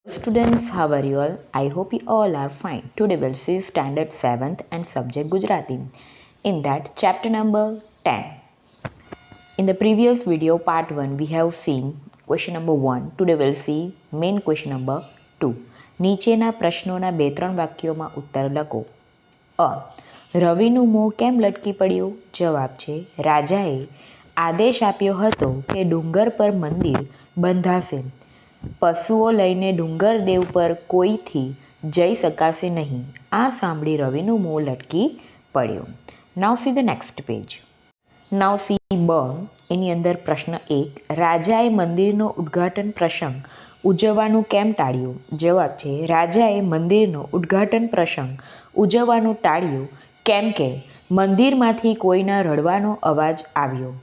Students, how are you all? I hope you all are fine. Today we'll see standard 7th and subject Gujarati. In that, chapter number 10. In the previous video, part 1, we have seen question number 1. Today we'll see main question number 2. નીચેના પ્રશ્નોના બે ત્રણ વાક્યોમાં ઉત્તર લખો. રવિનું મોં કેમ લટકી પડ્યું? જવાબ છે રાજાએ આદેશ આપ્યો હતો કે ડુંગર પર મંદિર બંધાશે. પશુઓ લઈને ડુંગર દેવ પર કોઈથી જઈ શકાશે નહીં. આ સાંભળી રવિનું મોં લટકી પડ્યું. નાવ see the next page. Now C બ. એની અંદર પ્રશ્ન 1. રાજાએ મંદિરનો ઉદ્ઘાટન પ્રસંગ ઉજવવાનું કેમ ટાળ્યું? જવાબ છે રાજાએ મંદિરનો ઉદ્ઘાટન પ્રસંગ ઉજવવાનું ટાળ્યું કેમ કે મંદિરમાંથી કોઈના રડવાનો અવાજ આવ્યો.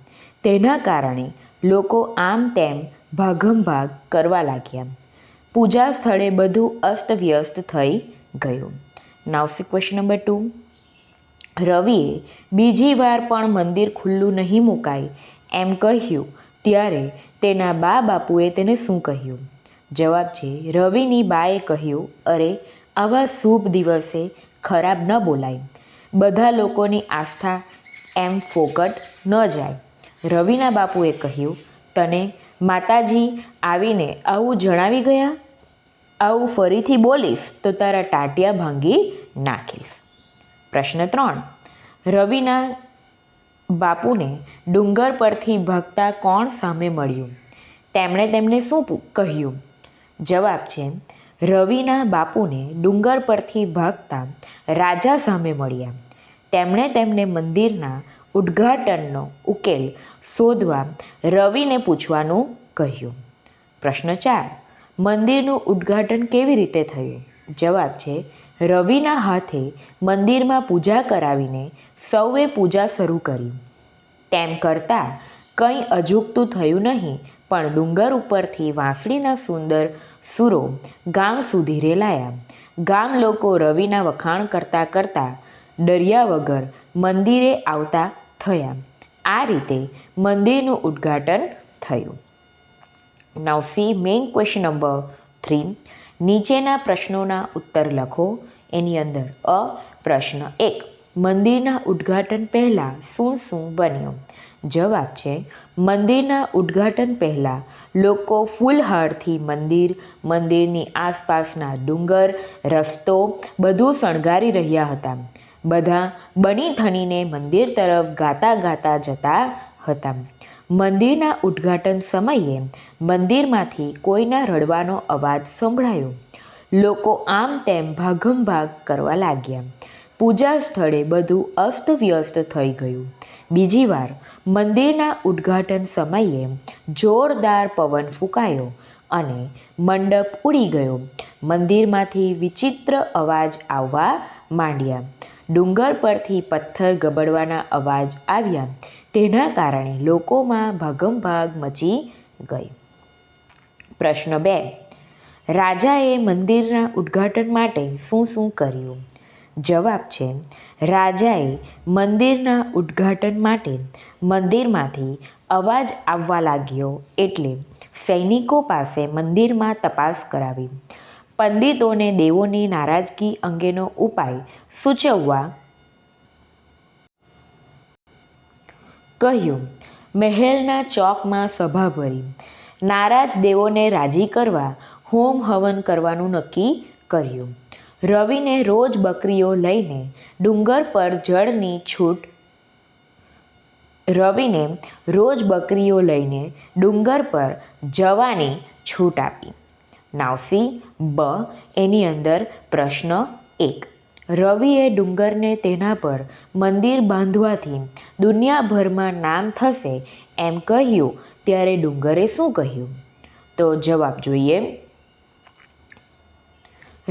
તેના કારણે લોકો આમ તેમ ભાગમભાગ કરવા લાગ્યા. પૂજા સ્થળે બધું અસ્તવ્યસ્ત થઈ ગયું. નાવ સી ક્વેશ્ચન નંબર 2. રવિએ બીજી વાર પણ મંદિર ખુલ્લું નહીં મુકાય એમ કહ્યું ત્યારે તેના બા બાપુએ તેને શું કહ્યું? જવાબ છે રવિની બાએ કહ્યું, અરે આવા શુભ દિવસે ખરાબ ન બોલાય. બધા લોકોની આસ્થા એમ ફોકટ ન જાય. રવિના બાપુએ કહ્યું, તને માતાજી આવીને આવું જણાવી ગયા? આવું ફરીથી બોલીશ તો તારા ટાટિયા ભાંગી નાખીશ. પ્રશ્ન 3. રવિના બાપુને ડુંગર પરથી ભાગતા કોણ સામે મળ્યું? તેમણે તેમને શું કહ્યું? જવાબ છે રવિના બાપુને ડુંગર પરથી ભાગતા રાજા સામે મળ્યા. તેમણે તેમને મંદિરના ઉદ્ઘાટનનો ઉકેલ શોધવા રવિને પૂછવાનું કહ્યું. પ્રશ્ન 4. મંદિરનું ઉદ્ઘાટન કેવી રીતે થયું? જવાબ છે રવિના હાથે મંદિરમાં પૂજા કરાવીને સૌએ પૂજા શરૂ કરી. તેમ કરતાં કંઈ અજુગતું થયું નહીં, પણ ડુંગર ઉપરથી વાંસળીના સુંદર સૂરો ગામ સુધી રેલાયા. ગામ લોકો રવિના વખાણ કરતાં કરતાં ડર્યા વગર મંદિરે આવતા થયા. આ રીતે મંદિરનું ઉદ્ઘાટન થયું. નાવ સી મેઇન ક્વેશ્ચન નંબર 3. નીચેના પ્રશ્નોના ઉત્તર લખો. એની અંદર પ્રશ્ન 1. મંદિરના ઉદ્ઘાટન પહેલાં શું શું બન્યું? જવાબ છે મંદિરના ઉદ્ઘાટન પહેલાં લોકો ફૂલહારથી મંદિરની આસપાસના ડુંગર, રસ્તો બધું શણગારી રહ્યા હતા. બધા બની ઠનીને મંદિર તરફ ગાતા ગાતા જતા હતા. મંદિરના ઉદ્ઘાટન સમયે મંદિરમાંથી કોઈના રડવાનો અવાજ સંભળાયો. લોકો આમ તેમ ભાગમભાગ કરવા લાગ્યા. પૂજા સ્થળે બધું અસ્તવ્યસ્ત થઈ ગયું. બીજી વાર મંદિરના ઉદ્ઘાટન સમયે જોરદાર પવન ફૂંકાયો અને મંડપ ઉડી ગયો. મંદિરમાંથી વિચિત્ર અવાજ આવવા માંડ્યા. ડુંગર પરથી પથ્થર ગબડવાના અવાજ આવ્યા. તેના કારણે લોકોમાં ભાગમભાગ મચી ગઈ. પ્રશ્ન 2. રાજાએ મંદિરના ઉદ્ઘાટન માટે શું શું કર્યું? જવાબ છે રાજાએ મંદિરના ઉદ્ઘાટન માટે મંદિરમાંથી અવાજ આવવા લાગ્યો એટલે સૈનિકો પાસે મંદિરમાં તપાસ કરાવી. પંડિતોને દેવોની નારાજગી અંગેનો ઉપાય સૂચવવા કહ્યું. મહેલના ચોકમાં સભા ભરી. નારાજ દેવોને રાજી કરવા હોમ હવન કરવાનું નક્કી કર્યું. રવિને રોજ બકરીઓ લઈને ડુંગર પર જવાની છૂટ આપી. નાવ સી બ. એની અંદર પ્રશ્ન 1. રવિએ ડુંગરને તેના પર મંદિર બાંધવાથી દુનિયાભરમાં નામ થશે એમ કહ્યું ત્યારે ડુંગરે શું કહ્યું? તો જવાબ જોઈએ.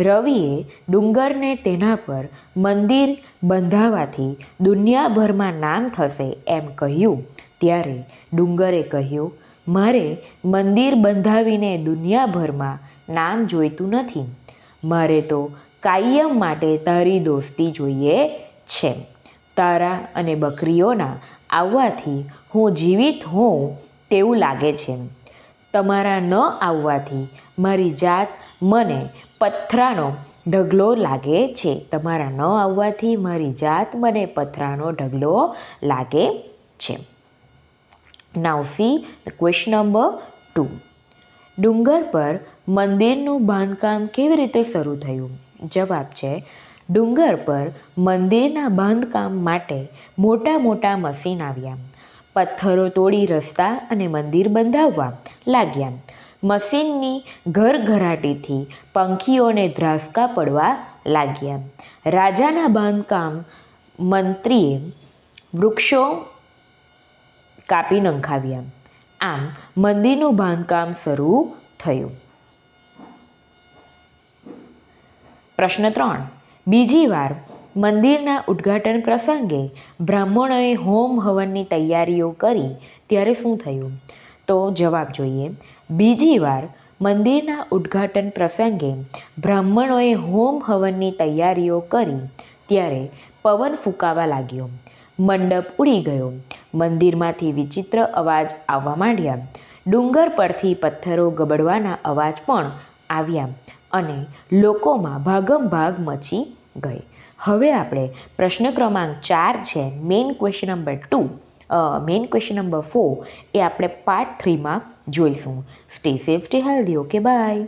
રવિએ ડુંગરને તેના પર મંદિર બંધાવવાથી દુનિયાભરમાં નામ થશે એમ કહ્યું ત્યારે ડુંગરે કહ્યું, મારે મંદિર બંધાવીને દુનિયાભરમાં નામ જોઈતું નથી. મારે તો કાયમ માટે તારી દોસ્તી જોઈએ છે. તારા અને બકરીઓના આવવાથી હું જીવિત હોઉં તેવું લાગે છે. તમારા ન આવવાથી મારી જાત મને પથરાનો ઢગલો લાગે છે. તમારા ન આવવાથી મારી જાત મને પથરાનો ઢગલો લાગે છે. નાઉ સી ક્વેશ્ચન નંબર 2. ડુંગર પર મંદિરનું બાંધકામ કેવી રીતે શરૂ થયું? જવાબ છે ડુંગર પર મંદિરના બાંધકામ માટે મોટા મોટા મશીન આવ્યા. પથ્થરો તોડી રસ્તા અને મંદિર બંધાવવા લાગ્યા. મશીનની ઘરઘરાટીથી પંખીઓને ધ્રાસકા પડવા લાગ્યા. રાજાના બાંધકામ મંત્રીએ વૃક્ષો કાપી નંખાવ્યા. આમ મંદિરનું બાંધકામ શરૂ થયું. પ્રશ્ન 3. બીજી વાર મંદિરના ઉદ્ઘાટન પ્રસંગે બ્રાહ્મણોએ હોમ હવનની તૈયારીઓ કરી ત્યારે શું થયું? તો જવાબ જોઈએ. બીજી વાર મંદિરના ઉદ્ઘાટન પ્રસંગે બ્રાહ્મણોએ હોમ હવનની તૈયારીઓ કરી ત્યારે પવન ફૂંકાવા લાગ્યો. મંડપ ઉડી ગયો. મંદિરમાંથી વિચિત્ર અવાજ આવવા માંડ્યા. ડુંગર પરથી પથ્થરો ગબડવાના અવાજ પણ આવ્યા અને લોકોમાં ભાગમભાગ મચી ગઈ. હવે આપણે પ્રશ્ન ક્રમાંક 4 છે મેઇન ક્વેશ્ચન નંબર 4 એ આપણે પાર્ટ 3માં જોઈશું. Stay safe, stay healthy. Okay, by.